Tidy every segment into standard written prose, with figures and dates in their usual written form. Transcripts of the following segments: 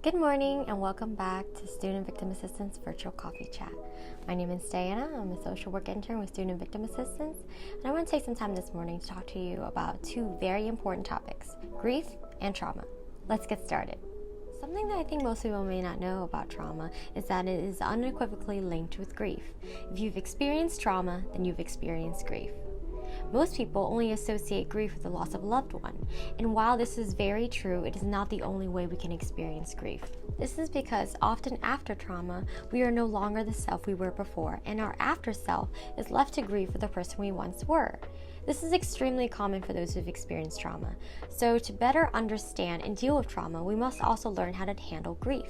Good morning and welcome back to Student Victim Assistance Virtual Coffee Chat. My name is Dianna. I'm a social work intern with Student Victim Assistance, and I want to take some time this morning to talk to you about two very important topics, grief and trauma. Let's get started. Something that I think most people may not know about trauma is that it is unequivocally linked with grief. If you've experienced trauma, then you've experienced grief. Most people only associate grief with the loss of a loved one, and while this is very true, it is not the only way we can experience grief. This is because often after trauma, we are no longer the self we were before, and our after self is left to grieve for the person we once were. This is extremely common for those who've experienced trauma. So to better understand and deal with trauma, we must also learn how to handle grief.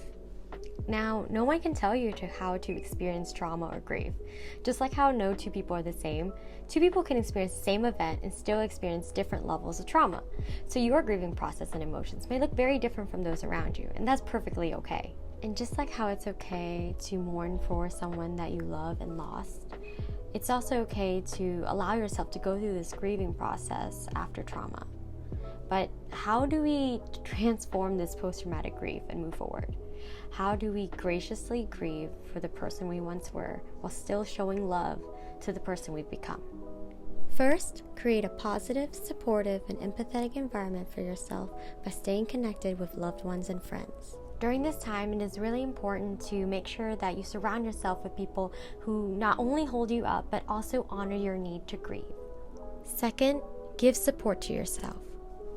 Now, no one can tell you how to experience trauma or grief. Just like how no two people are the same, two people can experience the same event and still experience different levels of trauma. So your grieving process and emotions may look very different from those around you, and that's perfectly okay. And just like how it's okay to mourn for someone that you love and lost, it's also okay to allow yourself to go through this grieving process after trauma. But how do we transform this post-traumatic grief and move forward? How do we graciously grieve for the person we once were while still showing love to the person we've become? First, create a positive, supportive, and empathetic environment for yourself by staying connected with loved ones and friends. During this time, it is really important to make sure that you surround yourself with people who not only hold you up, but also honor your need to grieve. Second, give support to yourself.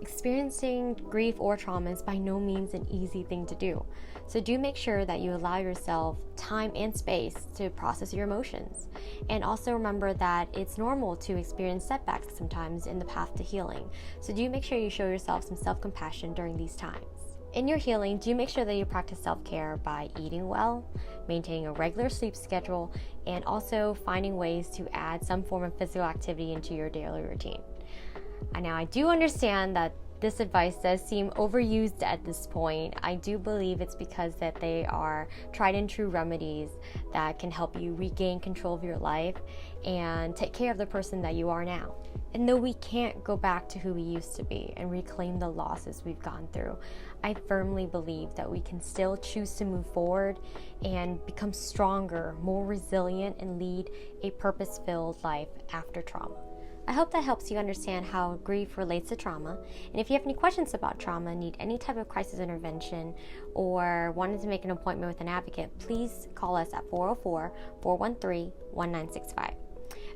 Experiencing grief or trauma is by no means an easy thing to do. So do make sure that you allow yourself time and space to process your emotions. And also remember that it's normal to experience setbacks sometimes in the path to healing. So do make sure you show yourself some self-compassion during these times. In your healing, do make sure that you practice self-care by eating well, maintaining a regular sleep schedule, and also finding ways to add some form of physical activity into your daily routine. Now, I do understand that this advice does seem overused at this point. I do believe it's because that they are tried and true remedies that can help you regain control of your life and take care of the person that you are now. And though we can't go back to who we used to be and reclaim the losses we've gone through, I firmly believe that we can still choose to move forward and become stronger, more resilient, and lead a purpose-filled life after trauma. I hope that helps you understand how grief relates to trauma. And if you have any questions about trauma, need any type of crisis intervention, or wanted to make an appointment with an advocate, please call us at 404-413-1965.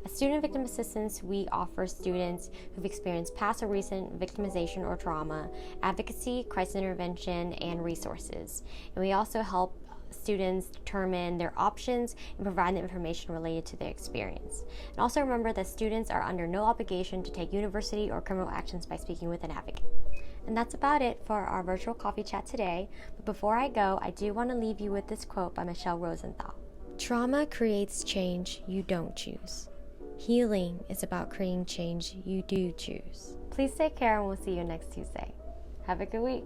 As Student Victim Assistance, we offer students who've experienced past or recent victimization or trauma, advocacy, crisis intervention, and resources. And we also help students determine their options and provide the information related to their experience. And also remember that students are under no obligation to take university or criminal actions by speaking with an advocate. And that's about it for our virtual coffee chat today. But before I go, I do want to leave you with this quote by Michelle Rosenthal. Trauma creates change you don't choose. Healing is about creating change you do choose. Please take care, and we'll see you next Tuesday. Have a good week.